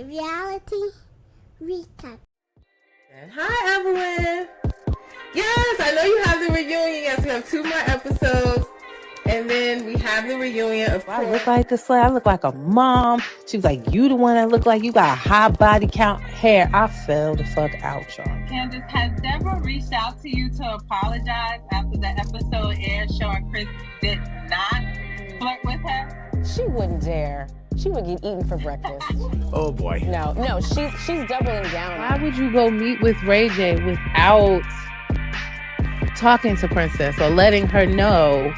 Reality recap. Hi, Evelyn. Yes, I know you have the reunion. Yes, we have 2 more episodes. And then we have the reunion, of course. I look like this. I look like a mom. She was like, you the one that look like you got a high body count hair. I fell the fuck out, y'all. Candace, has Deborah reached out to you to apologize after the episode aired showing Chris did not flirt with her? She wouldn't dare. She would get eaten for breakfast. Oh boy. No, she's doubling down. Why would you go meet with Ray J without talking to Princess or letting her know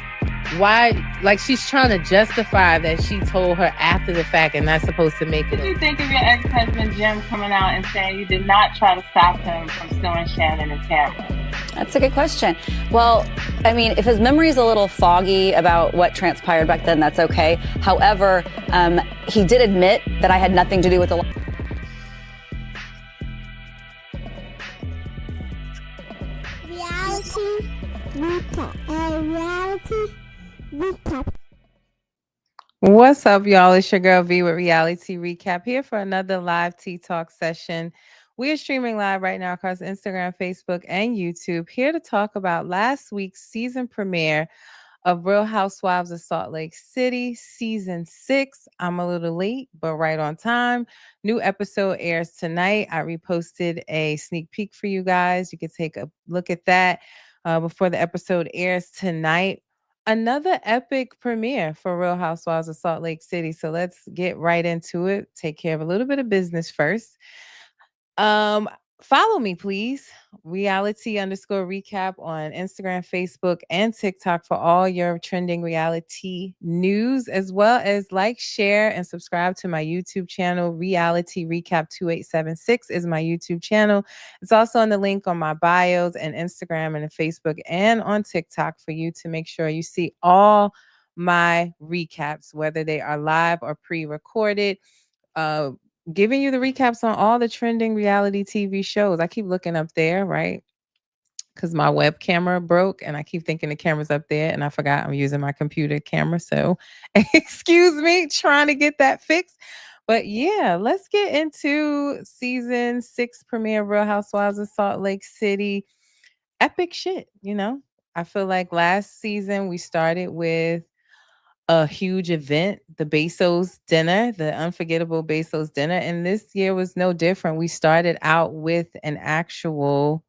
why? Like, she's trying to justify that she told her after the fact and not supposed to make it. What did you think of your ex-husband Jim coming out and saying you did not try to stop him from suing Shannon and Tamara? That's a good question. Well, I mean, if his memory is a little foggy about what transpired back then, that's okay. However, he did admit that I had nothing to do with the... Reality recap. Reality recap. What's up, y'all? It's your girl V with Reality Recap here for another live Tea Talk session. We are streaming live right now across Instagram, Facebook, and YouTube, here to talk about last week's season premiere of Real Housewives of Salt Lake City, season 6. I'm a little late, but right on time. New episode airs tonight. I reposted a sneak peek for you guys. You can take a look at that before the episode airs tonight. Another epic premiere for Real Housewives of Salt Lake City. So let's get right into it. Take care of a little bit of business first. Follow me, please. Reality_recap on Instagram, Facebook, and TikTok for all your trending reality news, as well as like, share, and subscribe to my YouTube channel. Reality Recap 2876 is my YouTube channel. It's also on the link on my bios and Instagram and Facebook and on TikTok for you to make sure you see all my recaps, whether they are live or pre-recorded. Giving you the recaps on all the trending reality TV shows. I keep looking up there, right? Because my web camera broke and I keep thinking the camera's up there and I forgot I'm using my computer camera. So excuse me, trying to get that fixed. But yeah, let's get into season 6 premiere Real Housewives of Salt Lake City. Epic shit, you know? I feel like last season we started with a huge event, the Bezos dinner, the unforgettable Bezos dinner. And this year was no different. We started out with an actual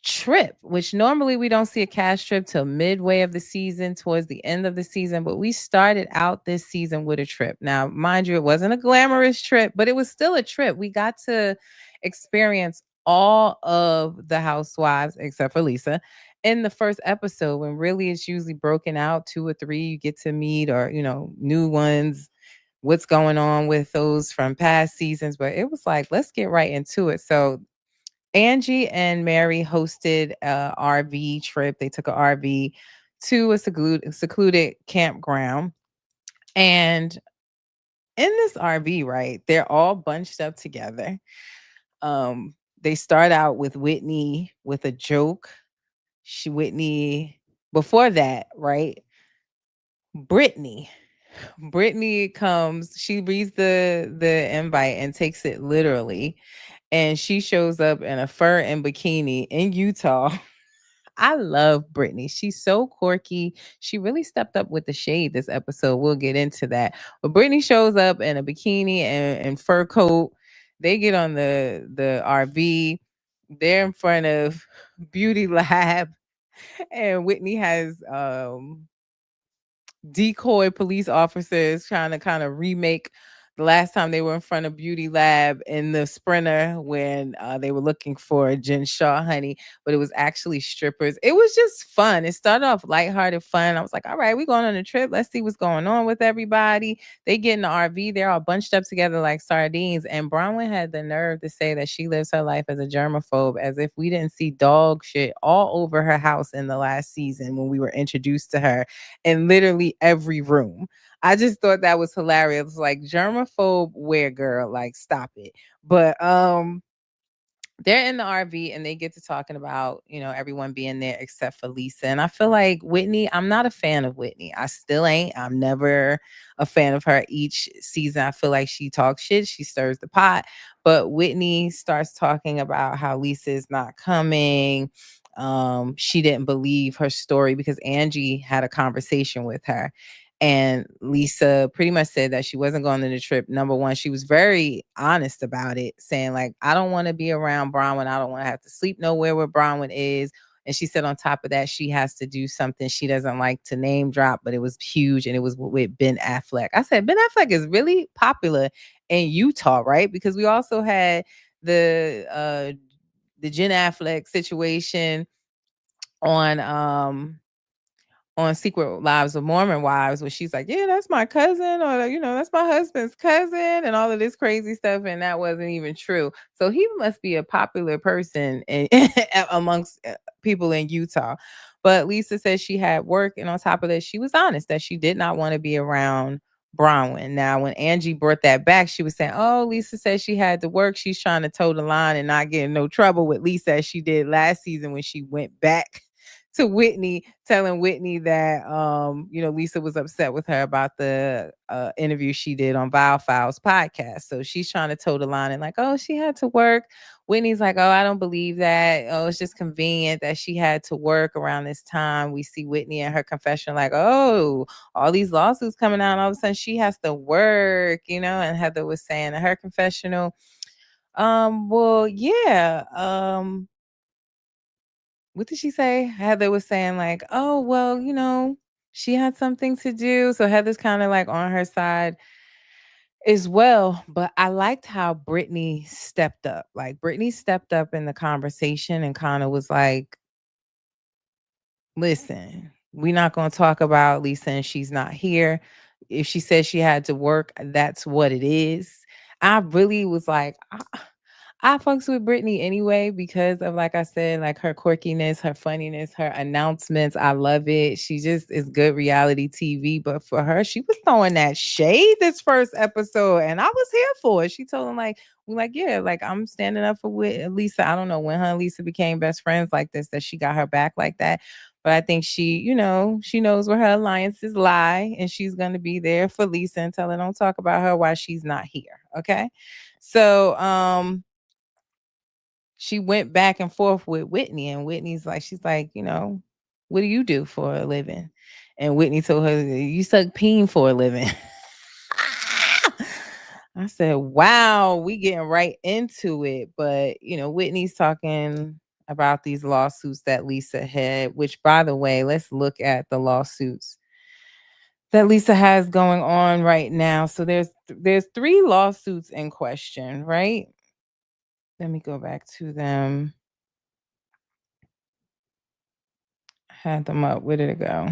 trip, which normally we don't see a cast trip till midway of the season, towards the end of the season. But we started out this season with a trip. Now, mind you, it wasn't a glamorous trip, but it was still a trip. We got to experience all of the housewives except for Lisa in the first episode, when really it's usually broken out 2 or 3 you get to meet, or new ones, what's going on with those from past seasons. But it was like, let's get right into it. So Angie and Mary hosted a RV trip. They took a RV to a secluded campground, and in this RV, right, they're all bunched up together. They start out with Whitney with a joke. Whitney, before that, right? Brittany comes, she reads the invite and takes it literally. And she shows up in a fur and bikini in Utah. I love Brittany. She's so quirky. She really stepped up with the shade this episode. We'll get into that. But Brittany shows up in a bikini and fur coat. They get on the RV. They're in front of Beauty Lab. And Whitney has decoy police officers trying to kind of remake the last time they were in front of Beauty Lab in the Sprinter, when they were looking for Jen Shaw honey, but it was actually strippers. It was just fun. It started off lighthearted fun. I was like, all right, we're going on a trip. Let's see what's going on with everybody. They get in the RV. They're all bunched up together like sardines. And Bronwyn had the nerve to say that she lives her life as a germaphobe, as if we didn't see dog shit all over her house in the last season when we were introduced to her in literally every room. I just thought that was hilarious. Like, germaphobe, where, girl? Like, stop it. But they're in the RV and they get to talking about, everyone being there except for Lisa. And I feel like Whitney, I'm not a fan of Whitney. I still ain't. I'm never a fan of her. Each season, I feel like she talks shit. She stirs the pot. But Whitney starts talking about how Lisa is not coming. She didn't believe her story because Angie had a conversation with her. And Lisa pretty much said that she wasn't going on the trip. Number one, she was very honest about it, saying, like, I don't want to be around Bronwyn. I don't want to have to sleep nowhere where Bronwyn is. And she said on top of that, she has to do something she doesn't like to name drop, but it was huge and it was with Ben Affleck. I said, Ben Affleck is really popular in Utah, right? Because we also had the Jen Affleck situation on Secret Lives of Mormon Wives, where she's like, yeah, that's my cousin, or, that's my husband's cousin, and all of this crazy stuff. And that wasn't even true. So he must be a popular person amongst people in Utah. But Lisa said she had work. And on top of that, she was honest that she did not want to be around Bronwyn. Now, when Angie brought that back, she was saying, oh, Lisa said she had to work. She's trying to toe the line and not get in no trouble with Lisa as she did last season when she went back to Whitney, telling Whitney that Lisa was upset with her about the interview she did on Vile Files podcast. So she's trying to toe the line and like, oh, she had to work. Whitney's like, oh, I don't believe that. Oh, it's just convenient that she had to work around this time. We see Whitney in her confession like, oh, all these lawsuits coming out, and all of a sudden she has to work, and Heather was saying in her confessional, well, yeah, what did she say? Heather was saying like, oh, well, she had something to do. So Heather's kind of like on her side as well. But I liked how Brittany stepped up. Like Brittany stepped up in the conversation and kind of was like, listen, we're not going to talk about Lisa and she's not here. If she says she had to work, that's what it is. I really was like, I fucks with Brittany anyway because of, like I said, like her quirkiness, her funniness, her announcements. I love it. She just is good reality TV. But for her, she was throwing that shade this first episode, and I was here for it. She told him yeah, like I'm standing up for Lisa. I don't know when her and Lisa became best friends like this, that she got her back like that. But I think she knows where her alliances lie, and she's going to be there for Lisa and tell her don't talk about her while she's not here. Okay. So, she went back and forth with Whitney, and Whitney's like, she's like, what do you do for a living? And Whitney told her, you suck peen for a living. I said, wow, we getting right into it. But, Whitney's talking about these lawsuits that Lisa had, which, by the way, let's look at the lawsuits that Lisa has going on right now. So there's 3 lawsuits in question, right? Let me go back to them. Had them up. Where did it go?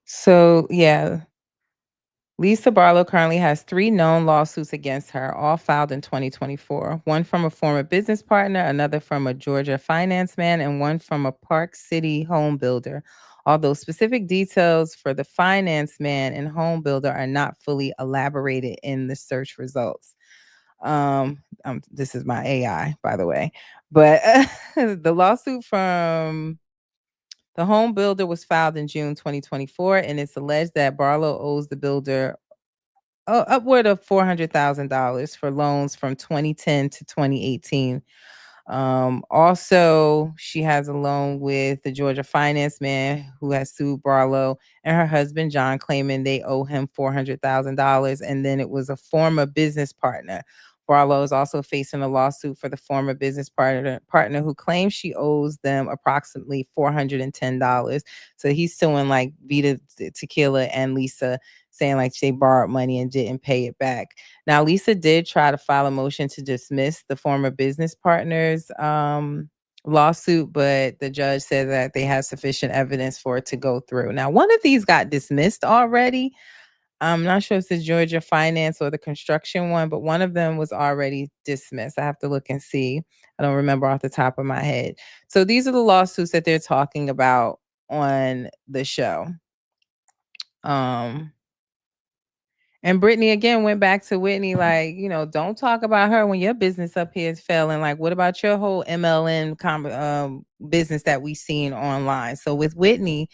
So, yeah, Lisa Barlow currently has 3 known lawsuits against her, all filed in 2024. One from a former business partner, another from a Georgia finance man, and one from a Park City home builder. Although specific details for the finance man and home builder are not fully elaborated in the search results. This is my AI, by the way. But the lawsuit from the home builder was filed in June 2024, and it's alleged that Barlow owes the builder upward of $400,000 for loans from 2010 to 2018. Also, she has a loan with the Georgia finance man who has sued Barlow and her husband, John, claiming they owe him $400,000. And then it was a former business partner. Barlow is also facing a lawsuit for the former business partner who claims she owes them approximately $410. So he's suing like Vita Tequila and Lisa, saying like they borrowed money and didn't pay it back. Now, Lisa did try to file a motion to dismiss the former business partner's lawsuit, but the judge said that they had sufficient evidence for it to go through. Now, one of these got dismissed already. I'm not sure if it's the Georgia finance or the construction one, but one of them was already dismissed. I have to look and see. I don't remember off the top of my head. So these are the lawsuits that they're talking about on the show. And Brittany again went back to Whitney, like, don't talk about her when your business up here is failing. Like, what about your whole MLM business that we seen online? So with Whitney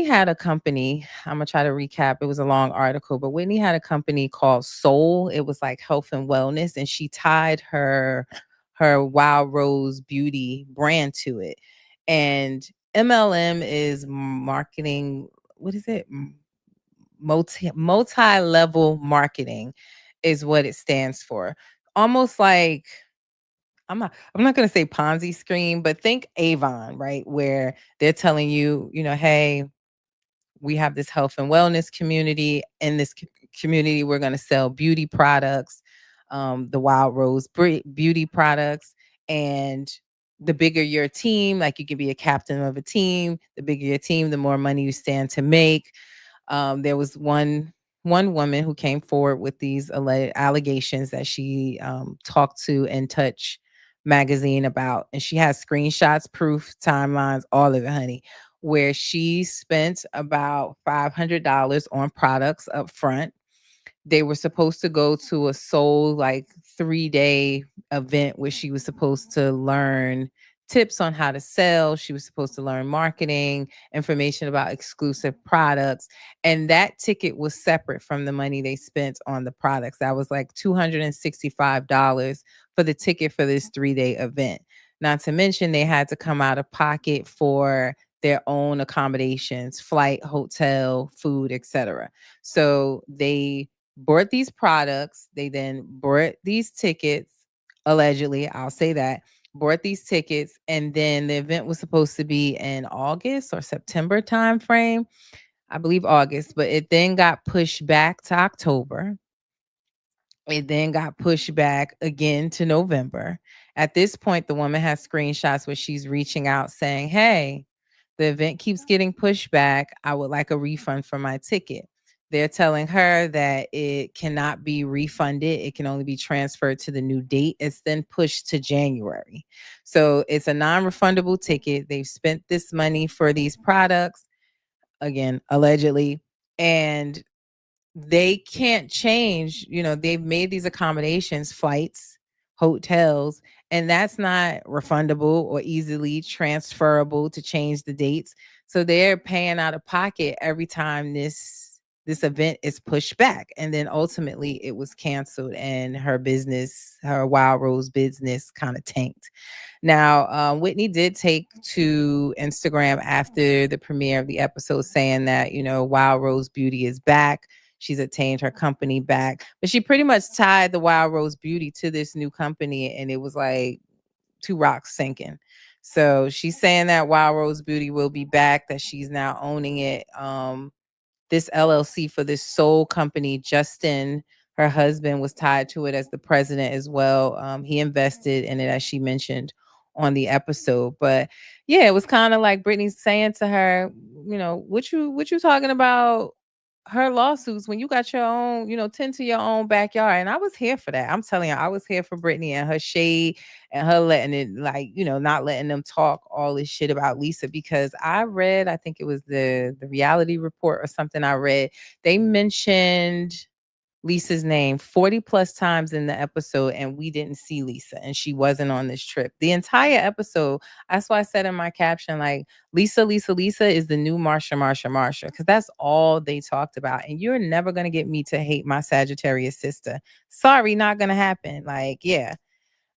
had a company. I'm gonna try to recap. It was a long article, but Whitney had a company called Soul. It was like health and wellness, and she tied her Wild Rose Beauty brand to it. And MLM is marketing. What is it? Multi-level marketing is what it stands for. Almost like I'm not going to say Ponzi scheme, but think Avon, right? Where they're telling you, hey, we have this health and wellness community. In this community, we're going to sell beauty products, the Wild Rose beauty products. And the bigger your team, like you can be a captain of a team, the bigger your team, the more money you stand to make. There was one woman who came forward with these allegations that she talked to In Touch magazine about, and she has screenshots, proof, timelines, all of it, honey, where she spent about $500 on products up front. They were supposed to go to a Soul like 3-day event where she was supposed to learn tips on how to sell. She was supposed to learn marketing, information about exclusive products. And that ticket was separate from the money they spent on the products. That was like $265 for the ticket for this 3-day event. Not to mention they had to come out of pocket for their own accommodations, flight, hotel, food, etc. So they bought these products. They then bought these tickets, allegedly, I'll say that, bought these tickets. And then the event was supposed to be in August or September timeframe. I believe August, but it then got pushed back to October. It then got pushed back again to November. At this point, the woman has screenshots where she's reaching out saying, hey, the event keeps getting pushed back. I would like a refund for my ticket. They're telling her that it cannot be refunded. It can only be transferred to the new date. It's then pushed to January. So it's a non-refundable ticket. They've spent this money for these products, again, allegedly, and they can't change. They've made these accommodations, flights, hotels, and that's not refundable or easily transferable to change the dates. So they're paying out of pocket every time this event is pushed back. And then ultimately it was canceled and her business, her Wild Rose business, kind of tanked. Now, Whitney did take to Instagram after the premiere of the episode saying that, Wild Rose Beauty is back. She's attained her company back, but she pretty much tied the Wild Rose Beauty to this new company, and it was like two rocks sinking. So she's saying that Wild Rose Beauty will be back, that she's now owning it. This LLC for this Soul company, Justin, her husband, was tied to it as the president as well. He invested in it, as she mentioned on the episode. But yeah, it was kind of like Brittany's saying to her, what you talking about her lawsuits when you got your own, tend to your own backyard. And I was here for that. I'm telling you, I was here for Brittany and her shade and her letting it, like, not letting them talk all this shit about Lisa, because I read, I think it was the reality report or something I read, they mentioned Lisa's name 40 plus times in the episode, and we didn't see Lisa, and she wasn't on this trip. The entire episode, that's why I said in my caption, like, Lisa is the new Marsha, because that's all they talked about. And you're never going to get me to hate my Sagittarius sister. Sorry, not going to happen. Like, yeah.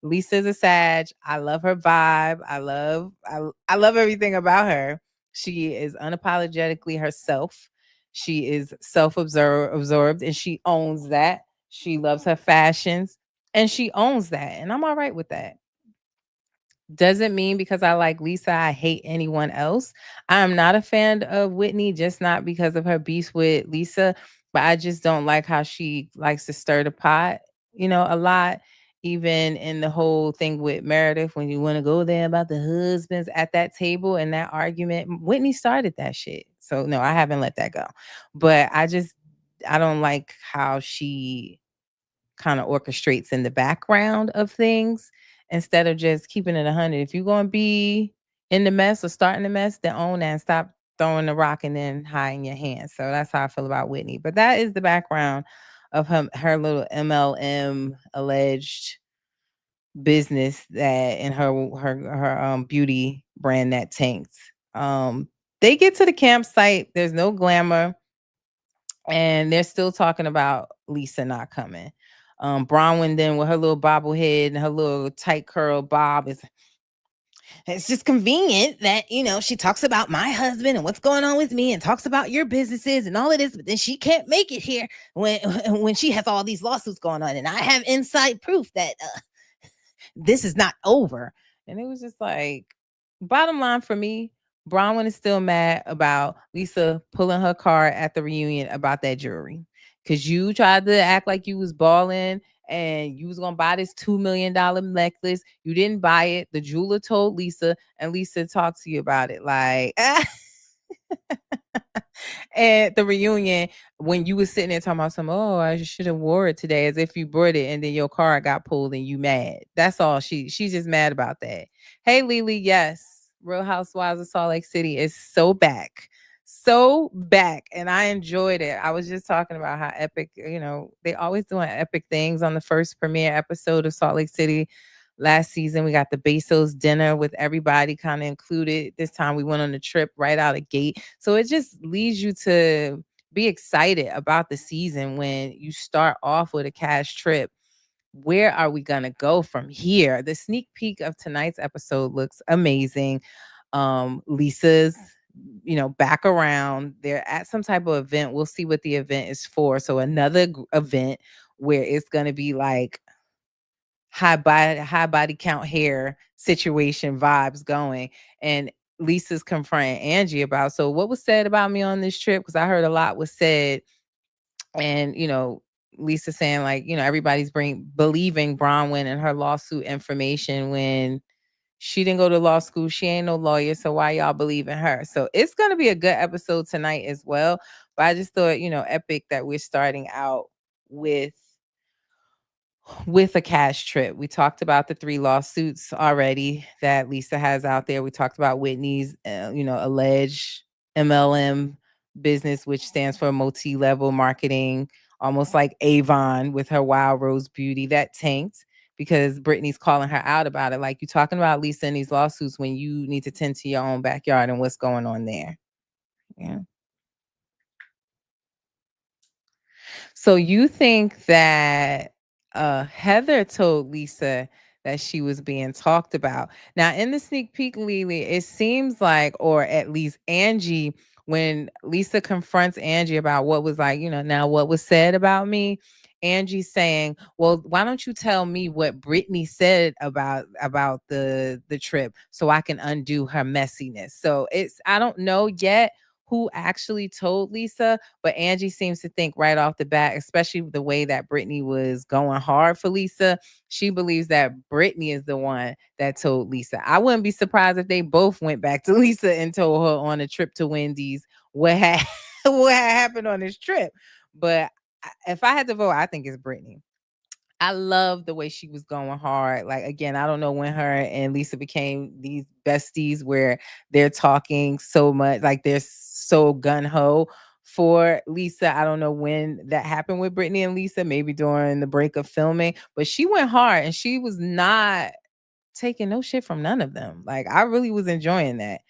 Lisa's a Sag. I love her vibe. I love everything about her. She is unapologetically herself. She is absorbed, and she owns that. She loves her fashions, and she owns that. And I'm all right with that. Doesn't mean because I like Lisa, I hate anyone else. I'm not a fan of Whitney, just not because of her beef with Lisa, but I just don't like how she likes to stir the pot, a lot. Even in the whole thing with Meredith, when you want to go there about the husbands at that table and that argument, Whitney started that shit. So no, I haven't let that go. But I don't like how she kind of orchestrates in the background of things instead of just keeping it 100. If you're going to be in the mess or starting the mess, then own that and stop throwing the rock and then hiding your hand. So that's how I feel about Whitney. But that is the background of her little MLM alleged business that and her beauty brand that tanked. They get to the campsite. There's no glamour, and they're still talking about Lisa not coming. Bronwyn then with her little bobblehead and her little tight curl bob is it's just convenient that, you know, she talks about my husband and what's going on with me and talks about your businesses and all of this, but then she can't make it here when when she has all these lawsuits going on. And I have inside proof that this is not over. And it was just like, bottom line for me, Bronwyn is still mad about Lisa pulling her card at the reunion about that jewelry. Cause you tried to act like you was balling and you was gonna buy this $2 million necklace. You didn't buy it. The jeweler told Lisa, and Lisa talked to you about it. Like at the reunion, when you was sitting there talking about some, oh, I should have wore it today, as if you brought it and then your card got pulled and you mad. That's all. She's just mad about that. Hey, Lily, yes, Real Housewives of Salt Lake City is so back. So back. And I enjoyed it. I was just talking about how epic, you know, they always doing epic things on the first premiere episode of Salt Lake City. Last season, we got the Bezos dinner with everybody kind of included. This time we went on the trip right out of gate. So it just leads you to be excited about the season when you start off with a cash trip. Where are we going to go from here? The sneak peek of tonight's episode looks amazing. Lisa's, you know, back around. They're at some type of event. We'll see what the event is for. So another event where it's going to be like high body count hair situation vibes going, and Lisa's confronting Angie about, so what was said about me on this trip, because I heard a lot was said. And you know, Lisa saying like, you know, everybody's believing Bronwyn and her lawsuit information when she didn't go to law school, she ain't no lawyer, so why y'all believe in her? So it's going to be a good episode tonight as well. But I just thought, you know, epic that we're starting out with a cash trip. We talked about the 3 lawsuits already that Lisa has out there. We talked about Whitney's, you know, alleged MLM business, which stands for multi-level marketing, almost like Avon with her Wild Rose Beauty that tanked because Brittany's calling her out about it. Like, you talking about Lisa in these lawsuits when you need to tend to your own backyard and what's going on there. Yeah. So you think that Heather told Lisa that she was being talked about. Now, in the sneak peek, Lily, it seems like, or at least Angie, when Lisa confronts Angie about what was like, you know, now what was said about me, Angie's saying, well, why don't you tell me what Brittany said about the trip so I can undo her messiness. So I don't know yet who actually told Lisa, but Angie seems to think right off the bat, especially the way that Brittany was going hard for Lisa, she believes that Brittany is the one that told Lisa. I wouldn't be surprised if they both went back to Lisa and told her on a trip to Wendy's what had what had happened on this trip. But if I had to vote, I think it's Brittany. I love the way she was going hard. Like, again, I don't know when her and Lisa became these besties where they're talking so much, like they're so gun-ho for Lisa. I don't know when that happened with Brittany and Lisa, maybe during the break of filming, but she went hard and she was not taking no shit from none of them. Like, I really was enjoying that.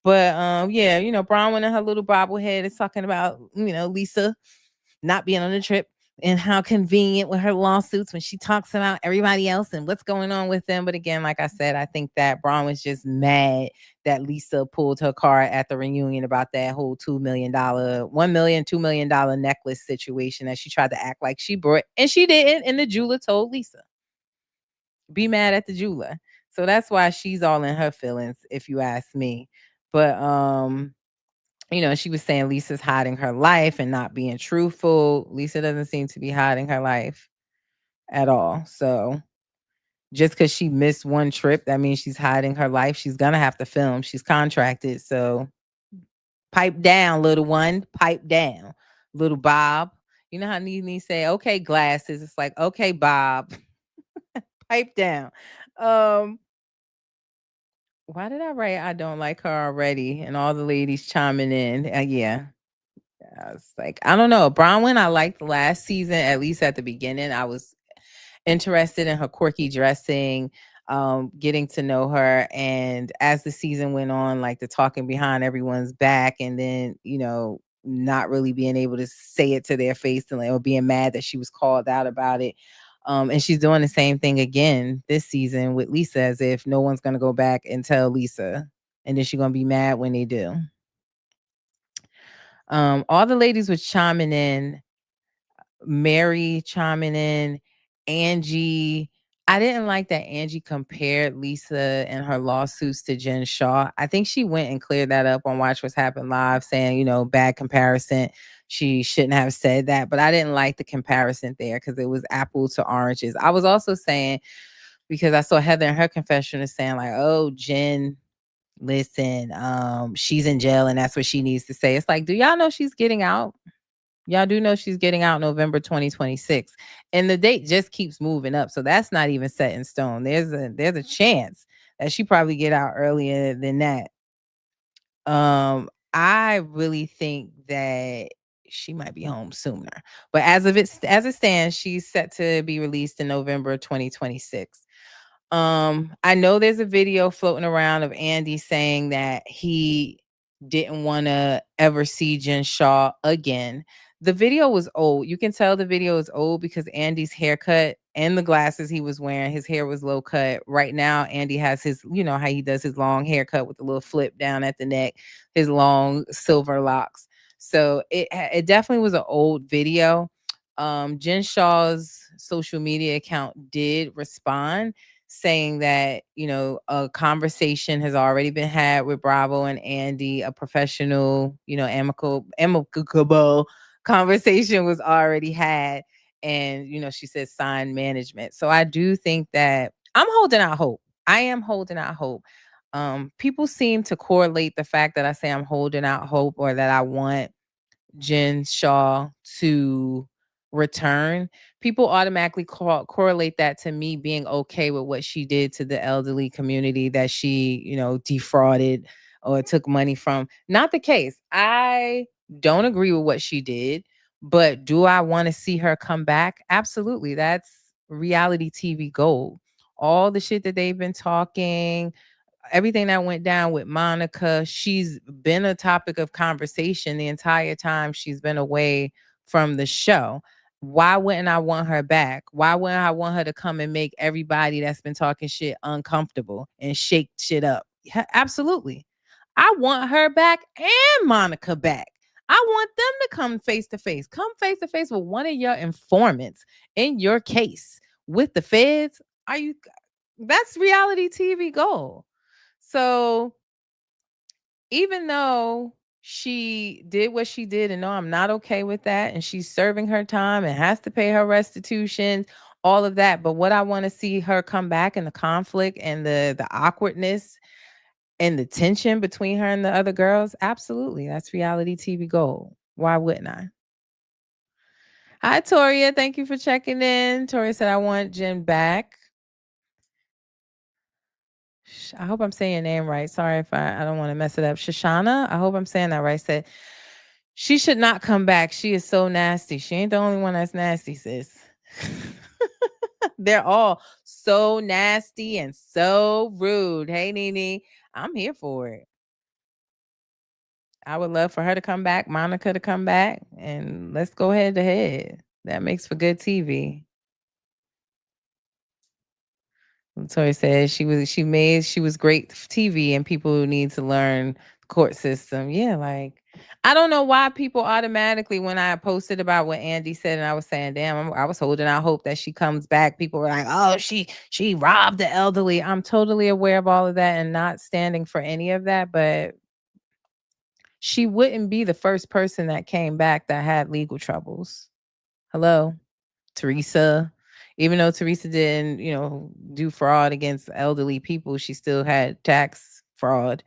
But yeah, you know, Bronwyn and her little bobblehead is talking about, you know, Lisa not being on the trip and how convenient with her lawsuits when she talks about everybody else and what's going on with them. But again, like I said, I think that Braun was just mad that Lisa pulled her card at the reunion about that whole $2 million, $1 million, $2 million necklace situation that she tried to act like she brought, and she didn't. And the jeweler told Lisa, be mad at the jeweler. So that's why she's all in her feelings, if you ask me. But you know, she was saying Lisa's hiding her life and not being truthful. Lisa doesn't seem to be hiding her life at all. So just because she missed one trip, that means she's hiding her life. She's gonna have to film. She's contracted. So pipe down, little one. Pipe down, little Bob. You know how Nene say, okay, glasses. It's like, okay, Bob. Pipe down. Um, Why did I write I don't like her already? And all the ladies chiming in. Yeah. I was like, I don't know. Bronwyn, I liked last season, at least at the beginning. I was interested in her quirky dressing, getting to know her. And as the season went on, like the talking behind everyone's back, and then, not really being able to say it to their face and or being mad that she was called out about it. And she's doing the same thing again this season with Lisa, as if no one's going to go back and tell Lisa. And then she's going to be mad when they do. All the ladies was chiming in. Mary chiming in, Angie. I didn't like that Angie compared Lisa and her lawsuits to Jen Shaw. I think she went and cleared that up on Watch What's Happened Live, saying, bad comparison. She shouldn't have said that. But I didn't like the comparison there because it was apples to oranges. I was also saying, because I saw Heather in her confession is saying, like, oh, Jen, listen, she's in jail and that's what she needs to say. It's like, do y'all know she's getting out? Y'all do know she's getting out November 2026, and the date just keeps moving up. So that's not even set in stone. There's a chance that she probably get out earlier than that. I really think that she might be home sooner. But as it stands, she's set to be released in November 2026. I know there's a video floating around of Andy saying that he didn't want to ever see Jen Shaw again. The video was old. You can tell the video is old because Andy's haircut and the glasses he was wearing, his hair was low cut. Right now, Andy has his, how he does his long haircut with the little flip down at the neck, his long silver locks. So it definitely was an old video. Jen Shaw's social media account did respond, saying that, a conversation has already been had with Bravo and Andy, a professional, amicable conversation was already had. And, she said sign management. So I do think that I'm holding out hope. I am holding out hope. People seem to correlate the fact that I say I'm holding out hope or that I want Jen Shaw to return. People automatically correlate that to me being okay with what she did to the elderly community that she, defrauded or took money from. Not the case. I don't agree with what she did, but do I want to see her come back? Absolutely. That's reality TV gold. All the shit that they've been talking, everything that went down with Monica, she's been a topic of conversation the entire time she's been away from the show. Why wouldn't I want her back? Why wouldn't I want her to come and make everybody that's been talking shit uncomfortable and shake shit up? Yeah, absolutely. I want her back and Monica back. I want them to come face to face. Come face to face with one of your informants in your case with the feds. That's reality TV gold. So even though she did what she did, and no, I'm not okay with that, and she's serving her time and has to pay her restitution, all of that. But what I want to see her come back, and the conflict and the awkwardness and the tension between her and the other girls, absolutely. That's reality TV gold. Why wouldn't I? Hi, Toria. Thank you for checking in. Toria said, I want Jen back. I hope I'm saying your name right. Sorry if I don't want to mess it up. Shoshana, I hope I'm saying that right. Said she should not come back. She is so nasty. She ain't the only one that's nasty, sis. They're all so nasty and so rude. Hey, Nene, I'm here for it. I would love for her to come back, Monica to come back, and let's go head to head. That makes for good TV. Tori says she was great TV, and people need to learn the court system. Yeah, like I don't know why people automatically, when I posted about what Andy said, and I was saying, damn, I was holding out hope that she comes back. People were like, oh, she robbed the elderly. I'm totally aware of all of that and not standing for any of that, but she wouldn't be the first person that came back that had legal troubles. Hello, Teresa. Even though Teresa didn't, do fraud against elderly people, she still had tax fraud.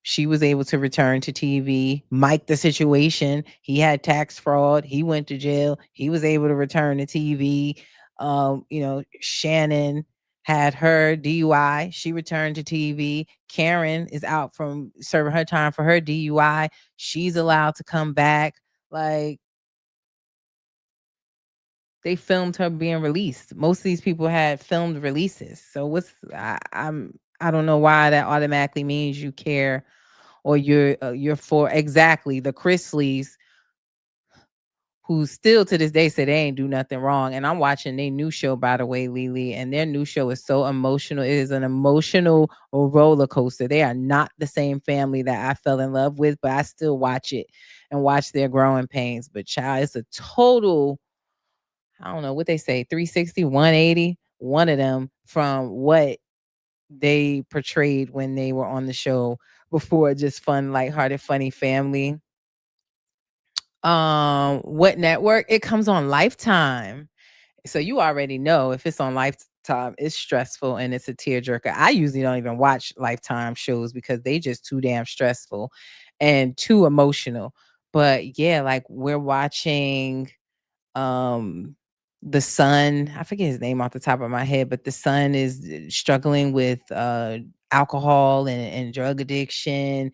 She was able to return to TV. Mike, the Situation, he had tax fraud. He went to jail. He was able to return to TV. Shannon had her DUI. She returned to TV. Karen is out from serving her time for her DUI. She's allowed to come back. Like, they filmed her being released. Most of these people had filmed releases. So I don't know why that automatically means you care or you're for exactly the Chrisleys, who still to this day say they ain't do nothing wrong. And I'm watching their new show, by the way, Lily, and their new show is so emotional. It is an emotional roller coaster. They are not the same family that I fell in love with, but I still watch it and watch their growing pains. But child, it's a total, I don't know what they say, 360, 180, one of them from what they portrayed when they were on the show before, just fun, lighthearted, funny family. What network? It comes on Lifetime. So you already know if it's on Lifetime, it's stressful and it's a tearjerker. I usually don't even watch Lifetime shows because they just too damn stressful and too emotional. But yeah, like we're watching the son, I forget his name off the top of my head, but the son is struggling with alcohol and drug addiction.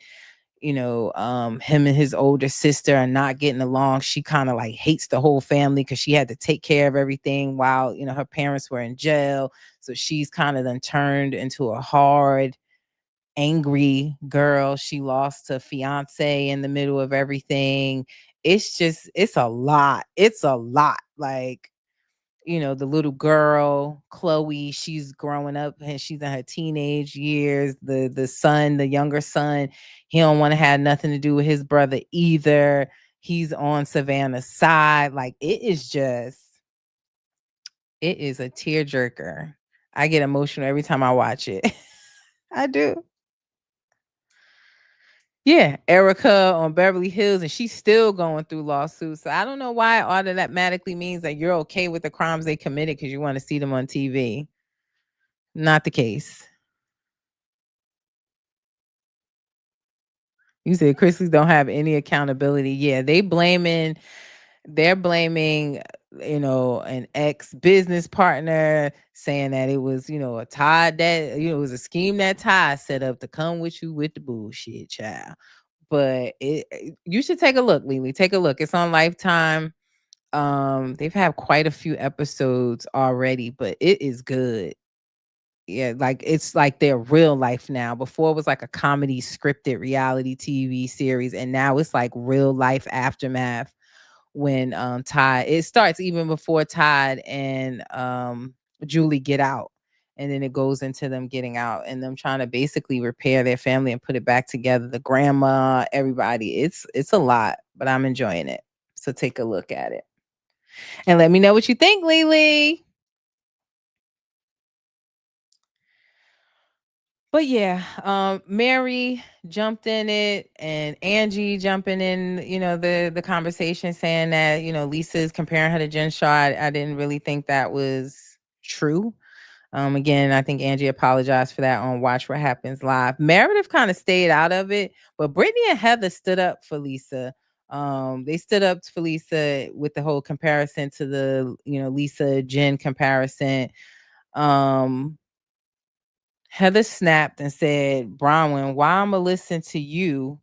Him and his older sister are not getting along. She kind of like hates the whole family because she had to take care of everything while her parents were in jail. So she's kind of then turned into a hard, angry girl. She lost her fiance in the middle of everything. It's a lot. It's a lot. Like, the little girl, Chloe, she's growing up and she's in her teenage years. The son, the younger son, he don't want to have nothing to do with his brother either. He's on Savannah's side. Like, it is a tearjerker. I get emotional every time I watch it. I do. Yeah, Erica on Beverly Hills, and she's still going through lawsuits. So I don't know why it automatically means that you're okay with the crimes they committed because you want to see them on TV. Not the case. You said Chrisleys don't have any accountability. Yeah, they're blaming, an ex-business partner, saying that it was, a Todd that, it was a scheme that Todd set up to come with you with the bullshit, child. But you should take a look, Lily. Take a look. It's on Lifetime. They've had quite a few episodes already, but it is good. Yeah, like it's like their real life now. Before it was like a comedy scripted reality TV series, and now it's like real life aftermath when Todd, it starts even before Todd and Julie get out. And then it goes into them getting out and them trying to basically repair their family and put it back together. The grandma, everybody. It's a lot, but I'm enjoying it. So take a look at it. And let me know what you think, Lily. But yeah, Mary jumped in it and Angie jumping in, the conversation saying that, Lisa's comparing her to Jen Shaw. I didn't really think that was true. Again, I think Angie apologized for that on Watch What Happens Live. Meredith kind of stayed out of it, but Brittany and Heather stood up for Lisa. They stood up for Lisa with the whole comparison to the, Lisa Jen comparison. Heather snapped and said, Bronwyn, why I'ma listen to you?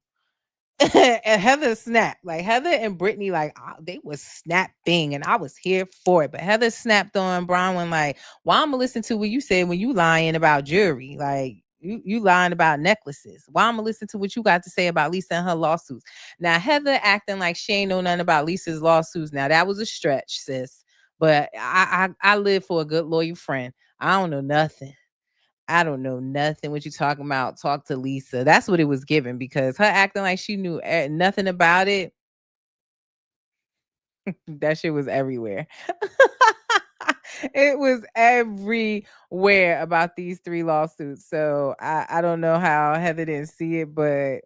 And Heather snapped. Like Heather and Brittany, like they was snapping and I was here for it. But Heather snapped on Bronwyn, like, why I'ma listen to what you said when you lying about jewelry? Like you lying about necklaces. Why I'ma listen to what you got to say about Lisa and her lawsuits? Now Heather acting like she ain't know nothing about Lisa's lawsuits. Now that was a stretch, sis. But I live for a good loyal friend. I don't know nothing. I don't know nothing. What you talking about? Talk to Lisa. That's what it was given because her acting like she knew nothing about it. That shit was everywhere. It was everywhere about these 3 lawsuits. So I don't know how Heather didn't see it, but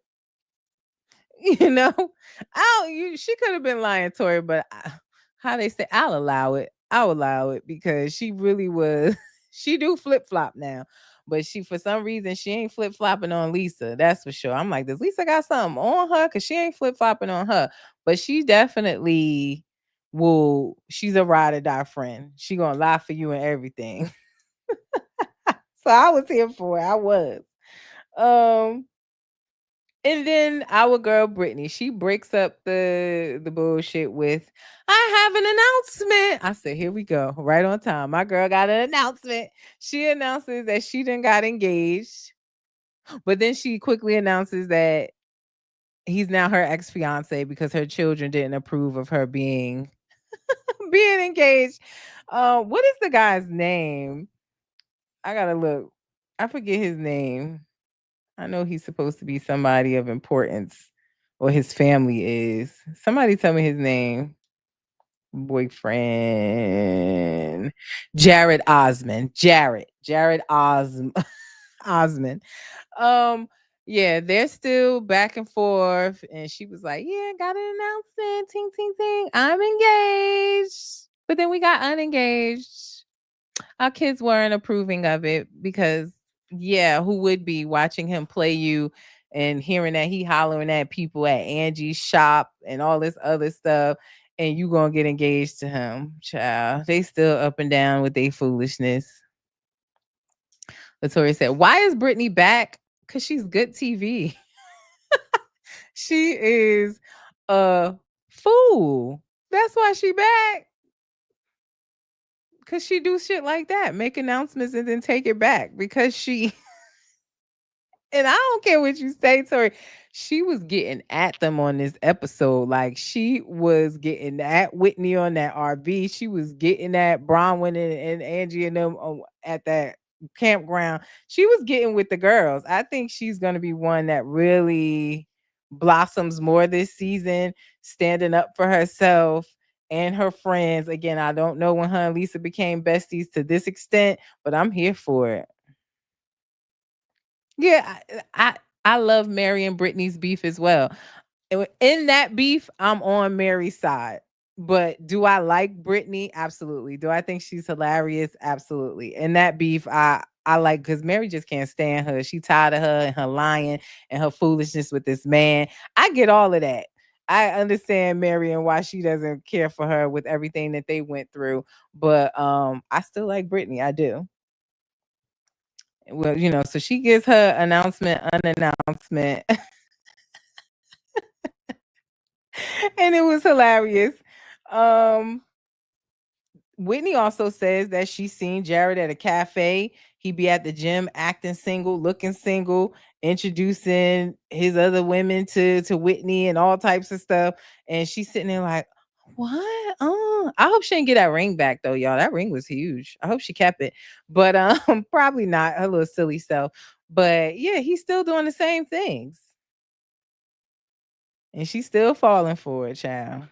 she could have been lying, Tori, but how they say, I'll allow it. I'll allow it because she really was. She do flip flop now, but she for some reason she ain't flip flopping on Lisa. That's for sure. I'm like, does Lisa got something on her? Because she ain't flip flopping on her, but she definitely will. She's a ride or die friend. She gonna lie for you and everything. So I was here for it. I was. Um, and then our girl Brittany, she breaks up the bullshit with, I have an announcement. I said, here we go. Right on time. My girl got an announcement. She announces that she done got engaged, but then she quickly announces that he's now her ex-fiance because her children didn't approve of her being engaged. What is the guy's name? I gotta look. I forget his name. I know he's supposed to be somebody of importance, or his family is. Somebody tell me his name. Boyfriend. Jared Osmond. Jared Osmond. Um, yeah, they're still back and forth. And she was like, yeah, got an announcement. Ting, ting, ting. I'm engaged. But then we got unengaged. Our kids weren't approving of it because, yeah, who would be watching him play you and hearing that he hollering at people at Angie's shop and all this other stuff, and you gonna get engaged to him, child? They still up and down with their foolishness. Latoya said, why is Brittany back? Because she's good TV. She is a fool. That's why she back. Because she do shit like that, make announcements and then take it back because she and I don't care what you say, Tori. She was getting at them on this episode. Like, she was getting at Whitney on that RV. She was getting at Bronwyn and Angie and them at that campground. She was getting with the girls. I think she's going to be one that really blossoms more this season, standing up for herself and her friends. Again, I don't know when her and Lisa became besties to this extent, but I'm here for it. Yeah, I love Mary and Brittany's beef as well. In that beef, I'm on Mary's side. But do I like Brittany? Absolutely. Do I think she's hilarious? Absolutely. In that beef, I like, because Mary just can't stand her. She tired of her and her lying and her foolishness with this man. I get all of that. I understand Mary and why she doesn't care for her with everything that they went through. But I still like Brittany. I do. Well, so she gives her unannouncement, and it was hilarious. Whitney also says that she's seen Jared at a cafe. He be at the gym acting single, looking single, introducing his other women to Whitney and all types of stuff. And she's sitting there like, what? Oh, I hope she didn't get that ring back though, y'all. That ring was huge. I hope she kept it. But probably not, her little silly self. But yeah, he's still doing the same things. And she's still falling for it, child.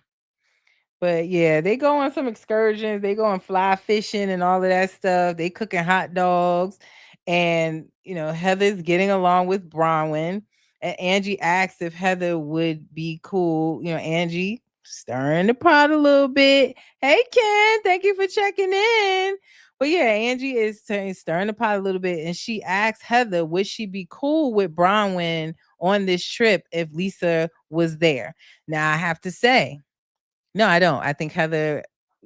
But yeah, they go on some excursions. They go on fly fishing and all of that stuff. They cooking hot dogs. And, Heather's getting along with Bronwyn. And Angie asks if Heather would be cool. Angie stirring the pot a little bit. Hey, Ken, thank you for checking in. But yeah, Angie is stirring the pot a little bit. And she asks Heather, would she be cool with Bronwyn on this trip if Lisa was there? Now, I have to say, no, I don't. I think Heather,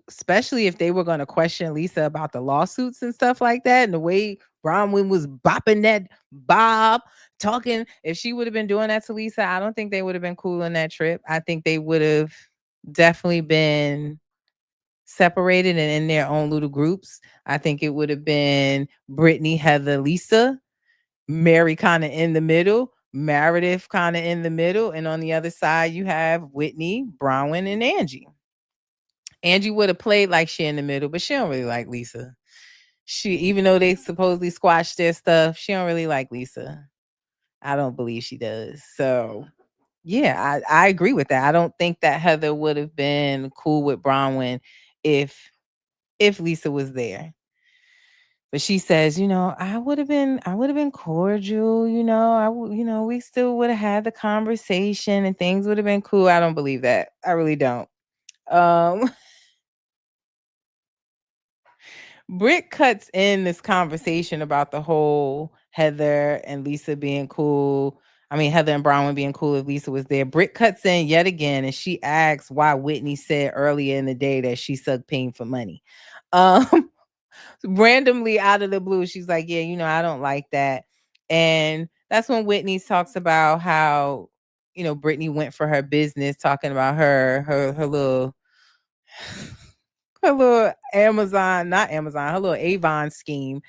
especially if they were going to question Lisa about the lawsuits and stuff like that, and the way Bronwyn was bopping that bob, talking, if she would have been doing that to Lisa, I don't think they would have been cool on that trip. I think they would have definitely been separated and in their own little groups. I think it would have been Brittany, Heather, Lisa, Mary kind of in the middle, Meredith kind of in the middle, and on the other side you have Whitney, Bronwyn, and Angie. Angie would have played like she in the middle, but she don't really like Lisa. Even though they supposedly squashed their stuff, she don't really like Lisa. I don't believe she does. So yeah, I agree with that. I don't think that Heather would have been cool with Bronwyn if Lisa was there. But she says, I would have been cordial, we still would have had the conversation and things would have been cool. I don't believe that. I really don't. Britt cuts in this conversation about the whole Heather and Lisa being cool. I mean, Heather and Bronwyn being cool if Lisa was there. Britt cuts in yet again, and she asks why Whitney said earlier in the day that she sucked pain for money. randomly out of the blue, she's like, yeah, I don't like that. And that's when Whitney talks about how, Brittany went for her business, talking about her little her little Amazon, not Amazon, her little Avon scheme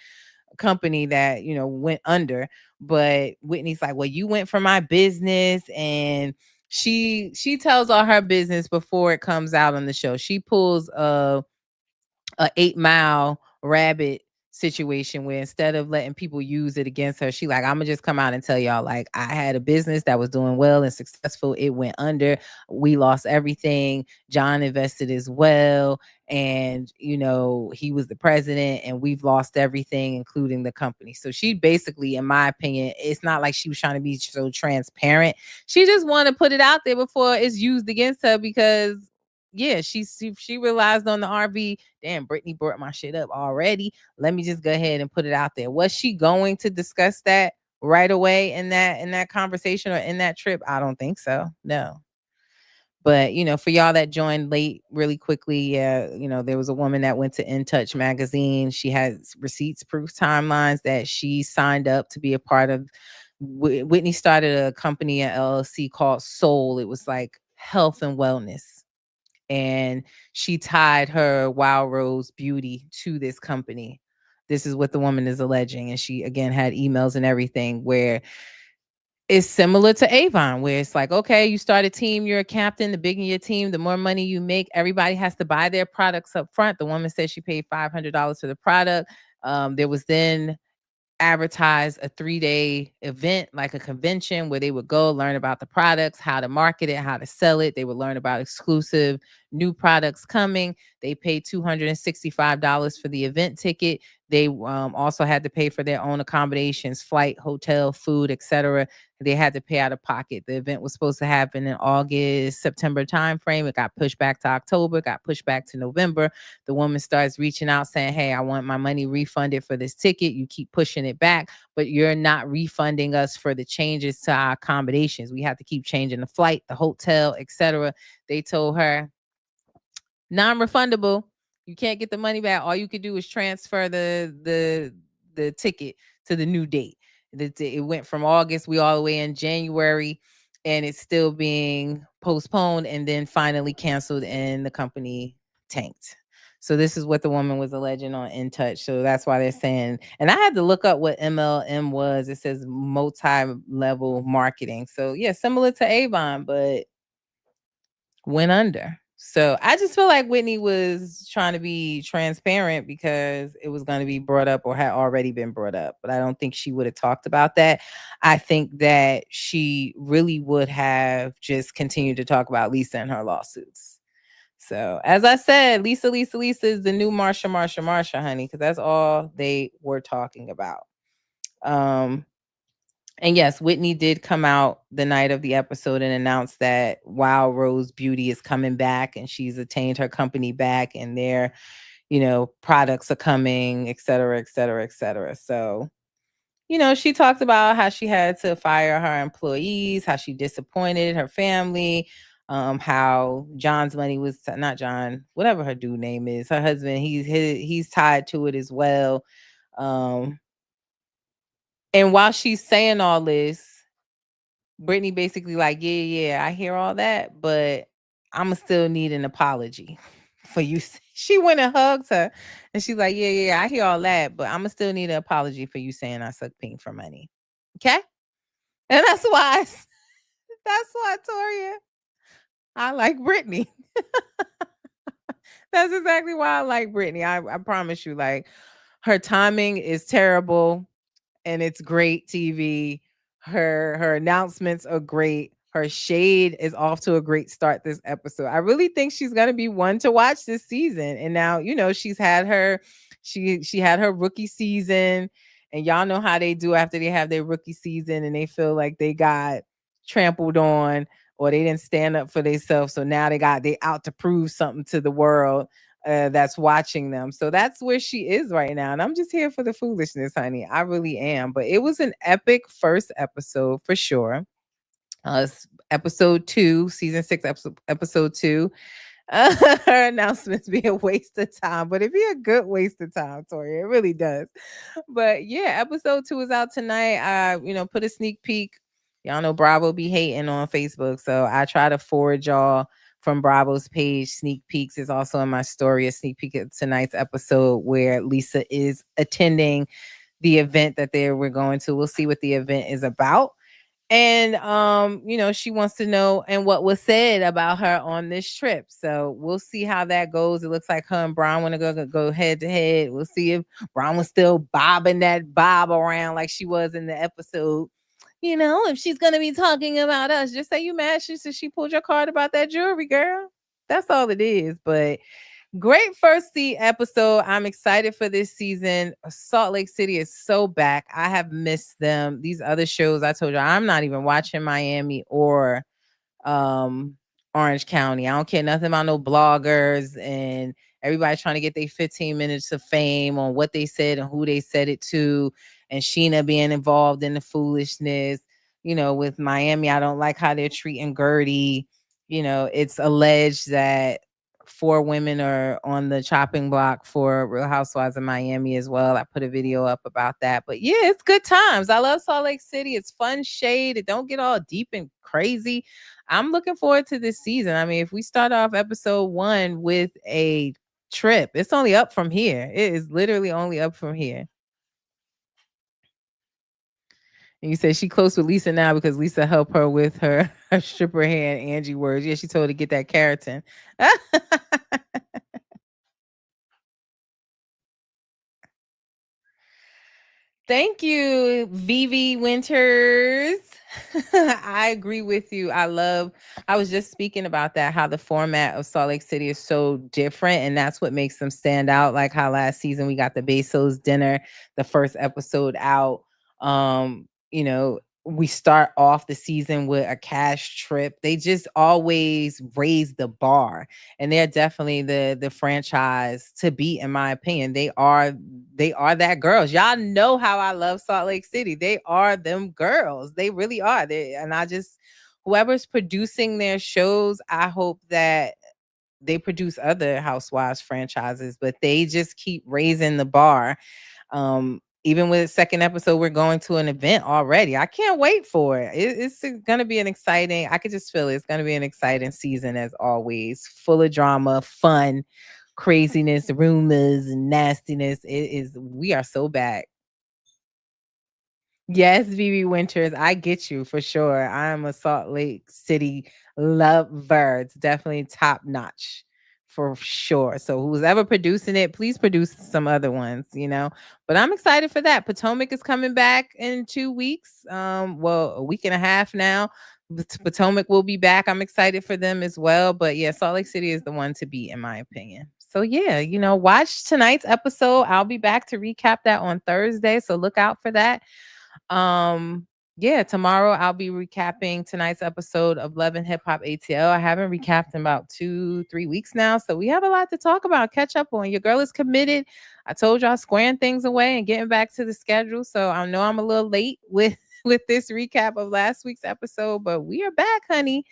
company that, went under. But Whitney's like, well, you went for my business. And she tells all her business before it comes out on the show. She pulls a 8 Mile rabbit situation where instead of letting people use it against her, she like, I'm gonna just come out and tell y'all, like, I had a business that was doing well and successful. It went under. We lost everything. John invested as well. And, he was the president, and we've lost everything, including the company. So she basically, in my opinion, it's not like she was trying to be so transparent. She just wanted to put it out there before it's used against her, because yeah, she realized on the RV, damn, Brittany brought my shit up already. Let me just go ahead and put it out there. Was she going to discuss that right away in that conversation or in that trip? I don't think so. No. But, for y'all that joined late really quickly, yeah, there was a woman that went to In Touch magazine. She has receipts, proof, timelines that she signed up to be a part of. Whitney started a company, an LLC called Soul. It was like health and wellness. And she tied her Wild Rose Beauty to this company. This is what the woman is alleging. And she, again, had emails and everything where it's similar to Avon, where it's like, okay, you start a team, you're a captain, the bigger your team, the more money you make. Everybody has to buy their products up front. The woman said she paid $500 for the product. There was then advertise a 3-day event, like a convention, where they would go learn about the products, how to market it, how to sell it. They would learn about exclusive new products coming. They paid $265 for the event ticket. They also had to pay for their own accommodations, flight, hotel, food, etc. They had to pay out of pocket. The event was supposed to happen in August, September timeframe. It got pushed back to October, got pushed back to November. The woman starts reaching out saying, hey, I want my money refunded for this ticket. You keep pushing it back, but you're not refunding us for the changes to our accommodations. We have to keep changing the flight, the hotel, etc. They told her, non-refundable. You can't get the money back. All you could do is transfer the ticket to the new date. It went from August, we all the way in January, and it's still being postponed and then finally canceled, and the company tanked. So this is what the woman was alleging on In Touch. So that's why they're saying, and I had to look up what MLM was. It says multi-level marketing. So yeah, similar to Avon, but went under. So I just feel like Whitney was trying to be transparent because it was going to be brought up or had already been brought up. But I don't think she would have talked about that. I think that she really would have just continued to talk about Lisa and her lawsuits. So as I said, Lisa is the new Marsha, honey, because that's all they were talking about. And yes, Whitney did come out the night of the episode and announce that Wild Rose Beauty is coming back, and she's attained her company back, and their, products are coming, et cetera, et cetera, et cetera. So, she talked about how she had to fire her employees, how she disappointed her family, how John's money was not John, whatever her dude name is, her husband, he's tied to it as well. And while she's saying all this, Brittany basically like, yeah, I hear all that, but I'ma still need an apology for you. She went and hugged her, and she's like, yeah, I hear all that, but I'ma still need an apology for you saying I suck pink for money. Okay? And that's why, Toria, I like Brittany. That's exactly why I like Brittany. I promise you, like, her timing is terrible. And it's great TV. Her announcements are great. Her shade is off to a great start this episode. I really think she's gonna be one to watch this season. And now, she's had her, she had her rookie season, and y'all know how they do after they have their rookie season and they feel like they got trampled on or they didn't stand up for themselves. So now they out to prove something to the world. That's watching them. So that's where she is right now. And I'm just here for the foolishness, honey. I really am. But it was an epic first episode for sure. Episode 2, season 6, episode 2. Her announcements be a waste of time, but it be a good waste of time, Tori. It really does. But yeah, episode 2 is out tonight. I, put a sneak peek. Y'all know Bravo be hating on Facebook, so I try to forward y'all from Bravo's page. Sneak peeks is also in my story. A sneak peek of tonight's episode where Lisa is attending the event that we're going to. We'll see what the event is about. And she wants to know and what was said about her on this trip. So we'll see how that goes. It looks like her and Brian want to go head to head. We'll see if Brian was still bobbing that bob around like she was in the episode. If she's gonna be talking about us, just say you mad she pulled your card about that jewelry, girl. That's all it is. But great first episode. I'm excited for this season. Salt Lake City is so back. I have missed them. These other shows, I told you, I'm not even watching Miami or Orange County. I don't care nothing about no bloggers and everybody trying to get their 15 minutes of fame on what they said and who they said it to, and Sheena being involved in the foolishness. With Miami, I don't like how they're treating Gertie. It's alleged that 4 women are on the chopping block for Real Housewives of Miami as well. I put a video up about that. But yeah, it's good times. I love Salt Lake City. It's fun shade. It don't get all deep and crazy. I'm looking forward to this season. I mean, if we start off episode 1 with a trip, it's only up from here. It is literally only up from here. And you said she close with Lisa now because Lisa helped her with her stripper hair and Angie words. Yeah, she told her to get that keratin. Thank you, Vivi Winters. I agree with you. I was just speaking about that, how the format of Salt Lake City is so different, and that's what makes them stand out. Like how last season we got the Bezos dinner, the first episode out. We start off the season with a cash trip. They just always raise the bar, and they're definitely the franchise to beat, in my opinion. They are that girls. Y'all know how I love Salt Lake City. They are them girls. They really are. Whoever's producing their shows, I hope that they produce other Housewives franchises, but they just keep raising the bar. Even with the second episode, we're going to an event already. I can't wait for it. It's going to be I could just feel it's going to be an exciting season as always. Full of drama, fun, craziness, rumors, and nastiness. We are so back. Yes, Vivi Winters, I get you for sure. I am a Salt Lake City lover. It's definitely top notch for sure. So who's ever producing it, please produce some other ones, But I'm excited for that. Potomac is coming back in 2 weeks. A week and a half now. Potomac will be back. I'm excited for them as well. But yeah, Salt Lake City is the one to beat, in my opinion. So yeah, watch tonight's episode. I'll be back to recap that on Thursday. So look out for that. Tomorrow I'll be recapping tonight's episode of Love and Hip Hop ATL. I haven't recapped in about 2-3 weeks now, so we have a lot to talk about, catch up on. Your girl is committed. I told y'all squaring things away and getting back to the schedule, so I know I'm a little late with this recap of last week's episode, but we are back, honey,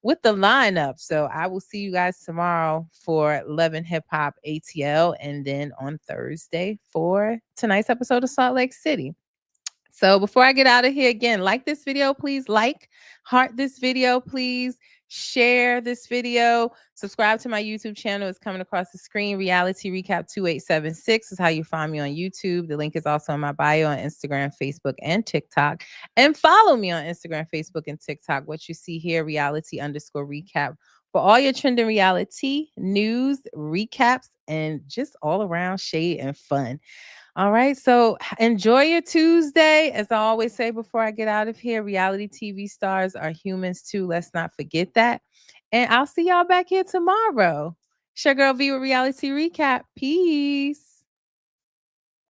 with the lineup. So I will see you guys tomorrow for Love and Hip Hop ATL, and then on Thursday for tonight's episode of Salt Lake City. So before I get out of here, again, like this video, please. Heart this video, please. Share this video. Subscribe to my YouTube channel. It's coming across the screen. Reality Recap 2876 is how you find me on YouTube. The link is also in my bio on Instagram, Facebook, and TikTok. And follow me on Instagram, Facebook, and TikTok. What you see here, reality_recap, for all your trending reality news, recaps, and just all around shade and fun. All right, so enjoy your Tuesday. As I always say before I get out of here, reality TV stars are humans too. Let's not forget that. And I'll see y'all back here tomorrow. It's your girl V with Reality Recap. Peace.